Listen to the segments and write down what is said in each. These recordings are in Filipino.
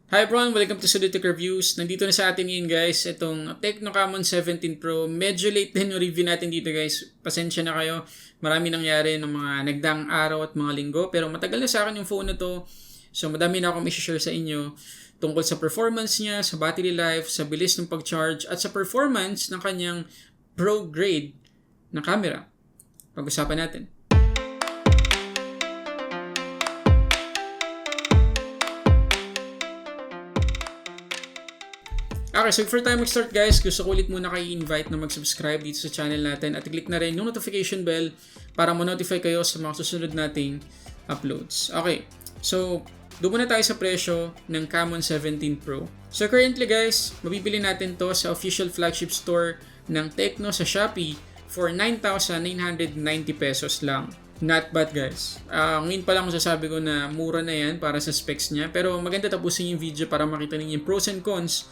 Hi everyone! Welcome to Sulit Reviews. Nandito na sa atin ngayon guys, itong Tecno Camon 17 Pro. Medyo late din yung review natin dito guys. Pasensya na kayo. Marami nangyari ng mga nagdaang araw at mga linggo. Pero matagal na sa akin yung phone na to. So madami na akong i-share sa inyo tungkol sa performance niya, sa battery life, sa bilis ng pag-charge, at sa performance ng kanyang Pro grade na camera. Pag-usapan natin. Okay, so before tayo mag-start guys, gusto ko ulit muna kayo i-invite na mag-subscribe dito sa channel natin at i-click na rin yung notification bell para ma-notify kayo sa mga susunod nating uploads. Okay, so doon muna tayo sa presyo ng Camon 17 Pro. So currently guys, mabibili natin to sa official flagship store ng Tecno sa Shopee for 9,990 pesos lang. Not bad guys. Ngayon pa lang masasabi ko na mura na yan para sa specs niya. Pero maganda tapusin yung video para makita ninyo yung pros and cons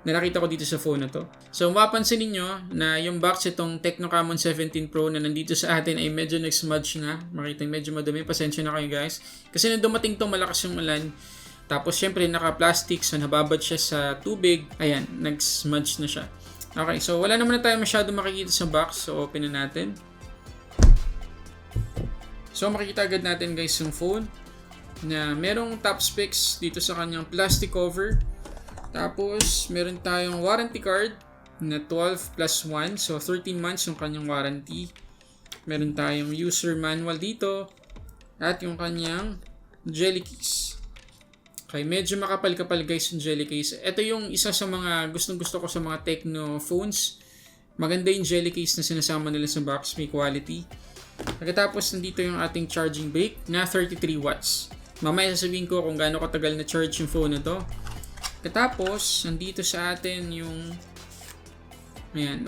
na nakita ko dito sa phone na to. So mapapansin niyo na yung box itong Tecno Camon 17 Pro na nandito sa atin ay medyo nag-smudge na. Makita medyo madumi. Pasensya na kayo guys. Kasi nung dumating to malakas yung ulan. Tapos syempre naka-plastic so nababad siya sa tubig. Ayan, nag-smudge na siya. Okay, so wala naman na tayo masyado makikita sa box. So open na natin. So makikita agad natin guys yung phone na merong top specs dito sa kanyang plastic cover. Tapos, meron tayong warranty card na 12 plus 1. So, 13 months yung kanyang warranty. Meron tayong user manual dito. At yung kanyang jelly case. Okay, medyo makapal-kapal guys yung jelly case. Ito yung isa sa mga gustong-gusto ko sa mga Tecno phones. Maganda yung jelly case na sinasama nila sa box. May quality. Pagkatapos, nandito yung ating charging brick na 33 watts. Mamaya sasabihin ko kung gaano katagal na charge yung phone na to. Tapos, nandito sa atin yung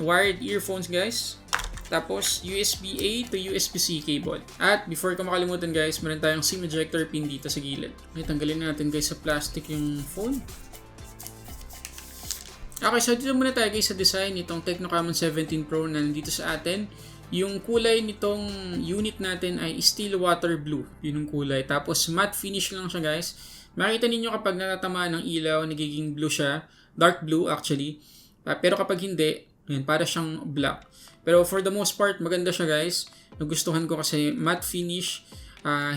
wired earphones guys. Tapos, USB-A to USB-C cable. At before ko makalimutan guys, meron tayong SIM ejector pin dito sa gilid. Okay, tanggalin natin guys sa plastic yung phone. Okay, so dito muna tayo guys sa design nitong Tecno Camon 17 Pro na nandito sa atin. Yung kulay nitong unit natin ay steel water blue. Yun yung kulay. Tapos, matte finish lang siya guys. Makita ninyo kapag natatamaan ng ilaw, nagiging blue siya. Dark blue actually. Pero kapag hindi, yun, para siyang black. Pero for the most part, maganda siya guys. Nagustuhan ko kasi matte finish.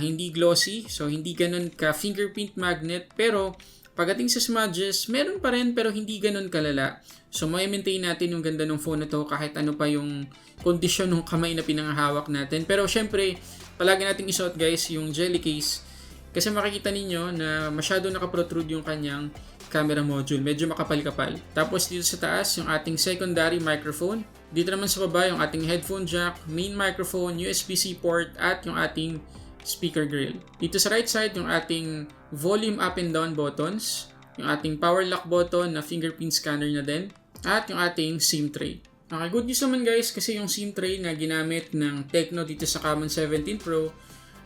Hindi glossy. So hindi ganun ka fingerprint magnet. Pero pagdating sa smudges, meron pa rin pero hindi ganun kalala. So may maintain natin yung ganda ng phone na to kahit ano pa yung kondisyon ng kamay na pinangahawak natin. Pero syempre, palagi nating isuot guys yung jelly case. Kasi makikita ninyo na masyado nakaprotrude yung kanyang camera module. Medyo makapal-kapal. Tapos dito sa taas, yung ating secondary microphone. Dito naman sa baba, yung ating headphone jack, main microphone, USB-C port, at yung ating speaker grill. Dito sa right side, yung ating volume up and down buttons. Yung ating power lock button na fingerprint scanner na din. At yung ating SIM tray. Okay, good news naman guys kasi yung SIM tray na ginamit ng Tecno dito sa Camon 17 Pro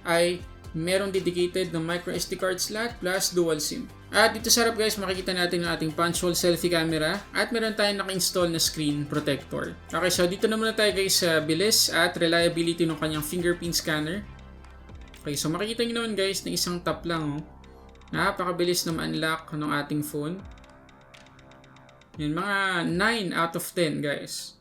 ay merong dedicated na micro SD card slot plus dual SIM. At dito sa harap guys, makikita natin ang ating punch hole selfie camera at meron tayong naka-install na screen protector. Okay, so dito na muna tayo guys sa bilis at reliability ng kanyang fingerprint scanner. Okay, so makikita nyo naman guys na isang tap lang. Napakabilis na ma-unlock ng ating phone. Yan, mga 9 out of 10 guys.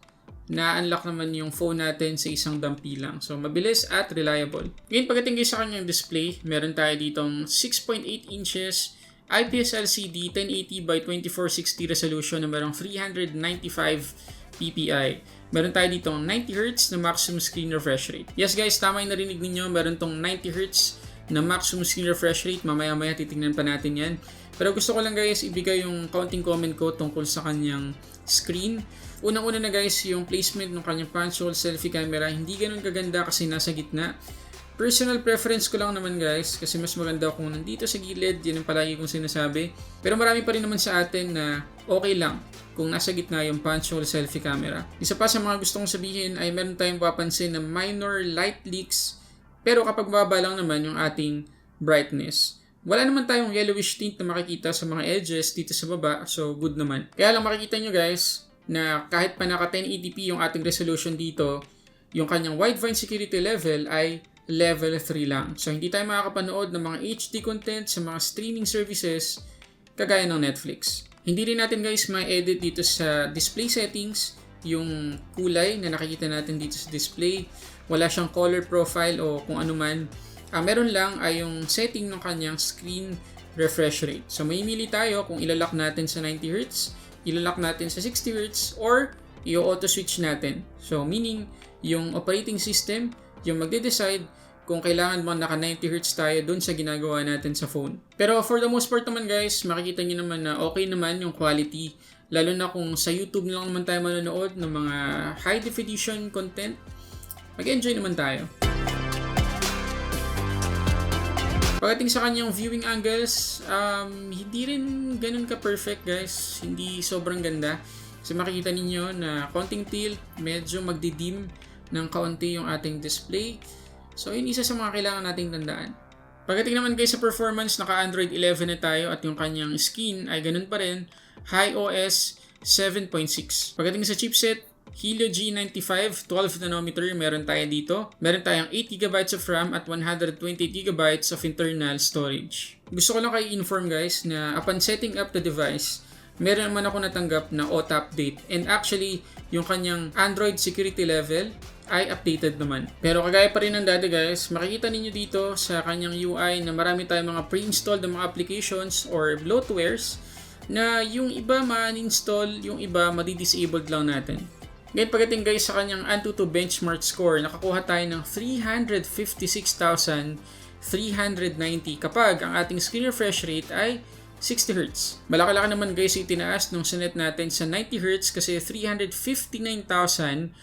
Na-unlock naman yung phone natin sa isang dampi lang. So, mabilis at reliable. Ngayon, pagdating sa kanyang display, meron tayo ditong 6.8 inches IPS LCD 1080 by 2460 resolution na merong 395 ppi. Meron tayo ditong 90Hz na maximum screen refresh rate. Yes guys, tama yung narinig ninyo. Meron tong 90Hz na maximum screen refresh rate. Mamaya-maya titignan pa natin yan. Pero gusto ko lang guys, ibigay yung counting comment ko tungkol sa kanyang screen. Unang-una na guys, yung placement ng kanyang punch hole selfie camera, hindi ganun kaganda kasi nasa gitna. Personal preference ko lang naman guys, kasi mas maganda kung nandito sa gilid, yun ang palagi kong sinasabi. Pero marami pa rin naman sa atin na okay lang kung nasa gitna yung punch hole selfie camera. Isa pa sa mga gusto kong sabihin ay meron tayong papansin na minor light leaks, pero kapag baba lang naman yung ating brightness. Wala naman tayong yellowish tint na makikita sa mga edges dito sa baba, so good naman. Kaya lang makikita nyo guys, na kahit pa naka 1080p yung ating resolution dito, yung kanyang widevine security level ay level 3 lang. So hindi tayo makakapanood ng mga HD content sa mga streaming services kagaya ng Netflix. Hindi rin natin guys ma-edit dito sa display settings yung kulay na nakikita natin dito sa display. Wala siyang color profile o kung ano man. Meron lang ay yung setting ng kanyang screen refresh rate. So mamimili tayo kung ilalak natin sa 90Hz, ilalak natin sa 60Hz, or i-auto switch natin. So meaning yung operating system yung magde-decide kung kailangan mo naka 90Hz tayo dun sa ginagawa natin sa phone. Pero for the most part naman guys, makikita nyo naman na okay naman yung quality. Lalo na kung sa YouTube lang naman tayo manonood ng mga high definition content, mag-enjoy naman tayo. Pagdating sa kanyang viewing angles, hindi rin ganun ka-perfect guys. Hindi sobrang ganda. Kasi makikita ninyo na konting tilt, medyo magdidim ng kaunti yung ating display. So yun isa sa mga kailangan nating tandaan. Pagdating naman guys sa performance, naka Android 11 na tayo at yung kanyang skin ay ganun pa rin. iOS 7.6. Pagdating sa chipset, Helio G95 12nm meron tayo dito. Meron tayong 8GB of RAM at 128GB of internal storage. Gusto ko lang kayo inform guys na upon setting up the device, meron naman ako natanggap na auto update. And actually, yung kanyang Android security level ay updated naman. Pero kagaya pa rin ng dati guys, makikita ninyo dito sa kanyang UI na marami tayong mga pre-installed na mga applications or bloatwares na yung iba ma-uninstall, yung iba madi-disabled lang natin. Ngayon pagdating guys sa kanyang Antutu benchmark score, nakakuha tayo ng 356,390 kapag ang ating screen refresh rate ay 60Hz. Malaki-laki naman guys itinaas nung sinet natin sa 90Hz kasi 359,322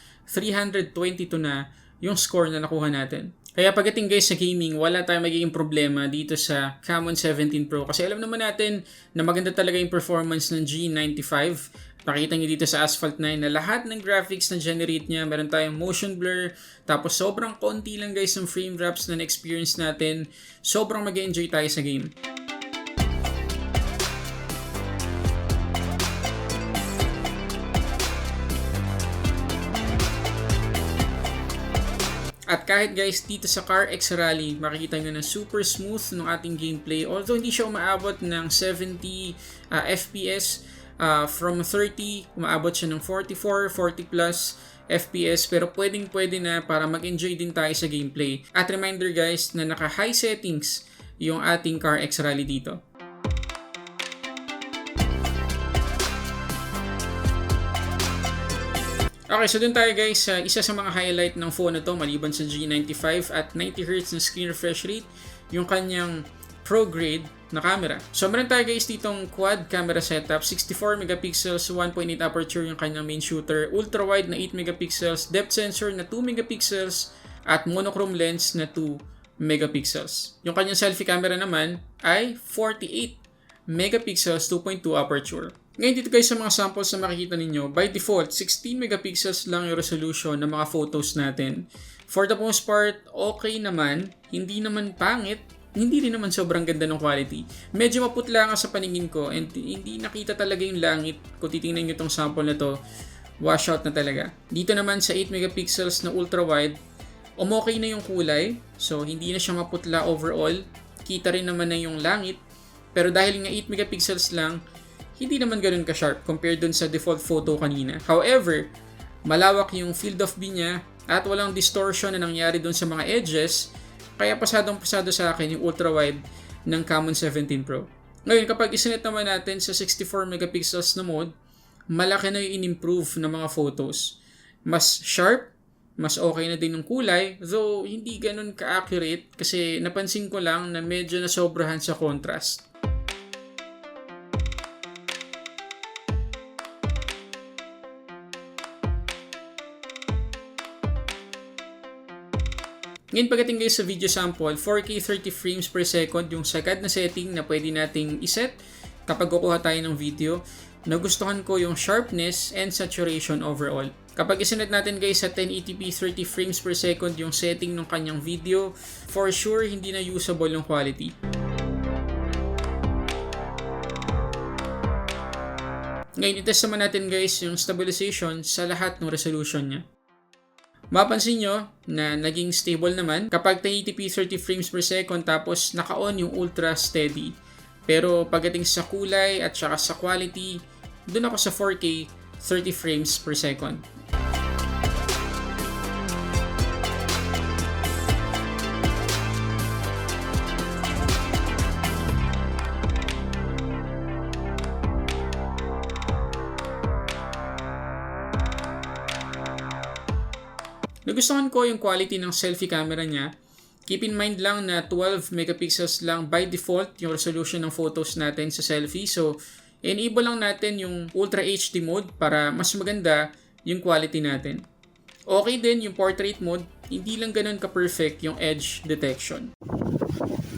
na yung score na nakuha natin. Kaya pagdating guys sa gaming, wala tayong magiging problema dito sa Camon 17 Pro kasi alam naman natin na maganda talaga yung performance ng G95. Nakita nyo dito sa Asphalt 9 na lahat ng graphics na generate niya, meron tayong motion blur, tapos sobrang konti lang guys yung frame drops na na-experience natin. Sobrang mag-enjoy tayo sa game. At kahit guys dito sa Car X Rally, makikita nyo na super smooth ng ating gameplay. Although hindi siya umaabot ng 70 FPS, from 30, umaabot siya ng 44, 40 plus FPS. Pero pwedeng-pwede na para mag-enjoy din tayo sa gameplay. At reminder guys na naka-high settings yung ating Car X Rally dito. Okay, so dun tayo guys sa isa sa mga highlight ng phone na to maliban sa G95 at 90Hz na screen refresh rate, yung kanyang Pro grade na camera. So meron tayo guys ditong quad camera setup, 64 megapixels, 1.8 aperture yung kanyang main shooter, ultra wide na 8 megapixels, depth sensor na 2 megapixels at monochrome lens na 2 megapixels. Yung kanyang selfie camera naman ay 48 megapixels, 2.2 aperture. Ngayon dito guys sa mga samples na makikita ninyo, by default, 16 megapixels lang yung resolution ng mga photos natin. For the most part, okay naman, hindi naman pangit, hindi rin naman sobrang ganda ng quality. Medyo maputla nga sa paningin ko and hindi nakita talaga yung langit. Kung titingnan nyo itong sample na to, washout na talaga. Dito naman sa 8 megapixels na ultra wide, okay na yung kulay, so hindi na siya maputla overall. Kita rin naman na yung langit, pero dahil nga 8 megapixels lang, hindi naman ganoon ka-sharp compared dun sa default photo kanina. However, malawak yung field of view niya at walang distortion na nangyari dun sa mga edges, kaya pasadong-pasado sa akin yung ultra-wide ng Camon 17 Pro. Ngayon, kapag isinet naman natin sa 64 megapixels na mode, malaki na yung in-improve ng mga photos. Mas sharp, mas okay na din yung kulay, though hindi ganun ka-accurate kasi napansin ko lang na medyo nasobrahan sa contrast. Ngayon pagdating guys sa video sample, 4K 30 frames per second yung sagad na setting na pwede nating iset kapag kukuha tayo ng video. Nagustuhan ko yung sharpness and saturation overall. Kapag isinet natin guys sa 1080p 30 frames per second yung setting ng kanyang video, for sure hindi na usable yung quality. Ngayon itest naman natin guys yung stabilization sa lahat ng resolution niya. Mapansin nyo na naging stable naman kapag 1080p 30 frames per second tapos naka-on yung ultra steady. Pero pagdating sa kulay at saka sa quality, dun ako sa 4K 30 frames per second. Nagustuhan ko yung quality ng selfie camera niya. Keep in mind lang na 12 megapixels lang by default yung resolution ng photos natin sa selfie. So, enable lang natin yung Ultra HD mode para mas maganda yung quality natin. Okay din yung portrait mode, hindi lang ganun ka-perfect yung edge detection.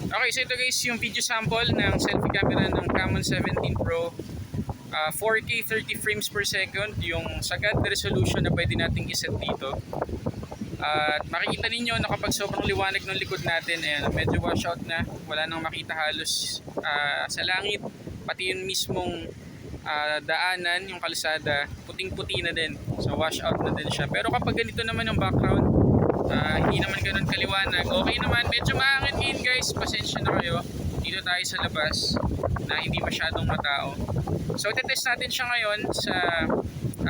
Okay, so ito guys yung video sample ng selfie camera ng Camon 17 Pro. 4K 30 frames per second, yung sagad na resolution na pwede nating iset dito. At makikita ninyo na kapag sobrang liwanag ng likod natin, ayan, medyo washout na, wala nang makita halos sa langit, pati yung mismong daanan, yung kalsada, puting-puti na din, so washout na din siya. Pero kapag ganito naman yung background, hindi naman ganun kaliwanag, okay naman, medyo maangin ngayon guys, pasensya na kayo, dito tayo sa labas na hindi masyadong matao. So test natin siya ngayon sa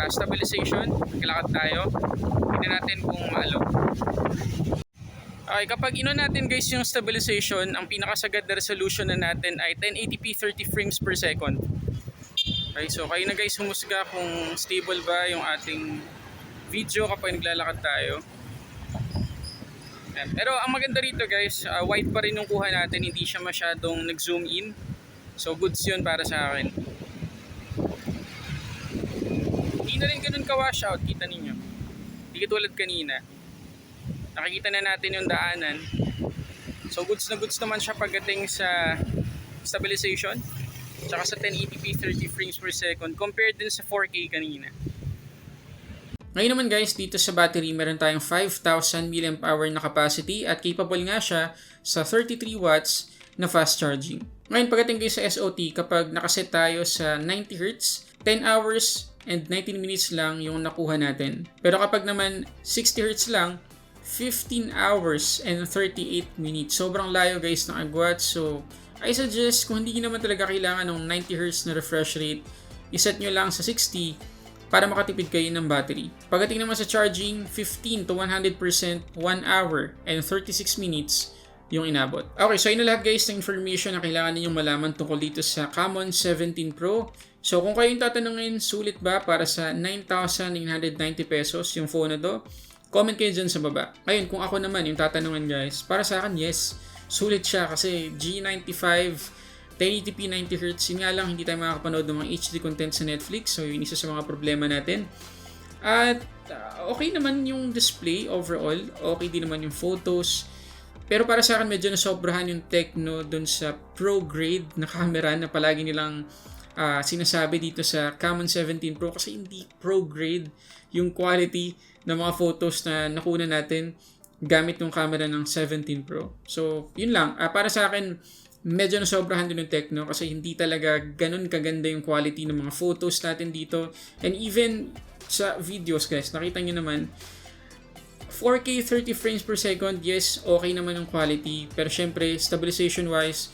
stabilization, maglalakad tayo. Tingnan natin kung maalo. Okay, kapag ino natin guys yung stabilization, ang pinakasagad na resolution na natin ay 1080p 30 frames per second. Okay, so kayo na guys humusga kung stable ba yung ating video kapag naglalakad tayo. Pero ang maganda rito guys, wide pa rin yung kuha natin, hindi siya masyadong nag-zoom in. So goods yun para sa akin. Hindi na rin ganun ka-washout, kita ninyo. Hindi katulad kanina. Nakikita na natin yung daanan. So goods na goods naman siya pagdating sa stabilization. Tsaka sa 1080p 30 frames per second compared din sa 4K kanina. Ngayon naman guys, dito sa battery meron tayong 5,000 mAh na capacity at capable nga siya sa 33 watts na fast charging. Ngayon pagdating guys sa SOT, kapag nakaset tayo sa 90Hz, 10 hours and 19 minutes lang yung nakuha natin. Pero kapag naman 60Hz lang, 15 hours and 38 minutes. Sobrang layo guys ng agwat. So I suggest kung hindi naman talaga kailangan ng 90Hz na refresh rate, iset nyo lang sa 60 para makatipid kayo ng battery. Pagdating naman sa charging, 15 to 100%, 1 hour and 36 minutes yung inabot. Okay, so yun na lahat guys ng information na kailangan ninyong malaman tungkol dito sa Camon 17 Pro. So kung kayo yung tatanungin, sulit ba para sa 9,990 pesos yung phone na to? Comment kayo dyan sa baba. Ngayon, kung ako naman yung tatanungin guys, para sa akin, yes, sulit siya kasi G95 1080p 90Hz, yun nga lang hindi tayo makakapanood ng mga HD content sa Netflix, so yun isa sa mga problema natin. At okay naman yung display overall, okay din naman yung photos, pero para sa akin medyo nasobrahan yung Tecno dun sa pro grade na camera na palagi nilang sinasabi dito sa Camon 17 Pro kasi hindi pro grade yung quality ng mga photos na nakuna natin gamit yung camera ng 17 Pro. So yun lang, para sa akin medyo nasobrahan din yung Tecno kasi hindi talaga ganun kaganda yung quality ng mga photos natin dito. And even sa videos guys, nakita nyo naman 4K 30 frames per second, yes, okay naman yung quality. Pero syempre, stabilization wise,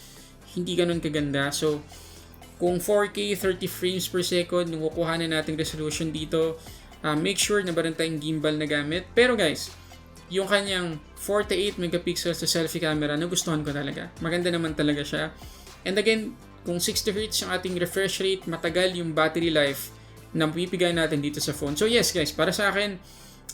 hindi ganun kaganda. So, kung 4K 30 frames per second, nung kukuhanan natin resolution dito, make sure na meron tayong gimbal na gamit. Pero guys, yung kanyang 48 megapixels na selfie camera, nagustuhan ko talaga. Maganda naman talaga siya. And again, kung 60Hz yung ating refresh rate, matagal yung battery life na pipigay natin dito sa phone. So yes guys, para sa akin,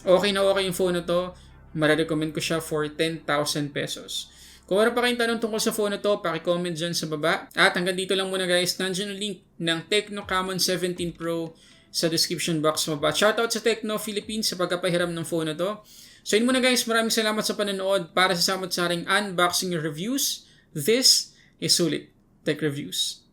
okay na okay yung phone na to. Mararecommend ko siya for 10,000 pesos. Kung wala pa kayong tanong tungkol sa phone na to, paki-comment dyan sa baba. At hanggang dito lang muna guys, nandiyan yung link ng Tecno Camon 17 Pro sa description box mo ba. Shoutout sa Tecno Philippines sa pagkapahiram ng phone na to. So yun muna guys, maraming salamat sa panonood. Para sa samot-saring unboxing reviews, this is Sulit Tech Reviews.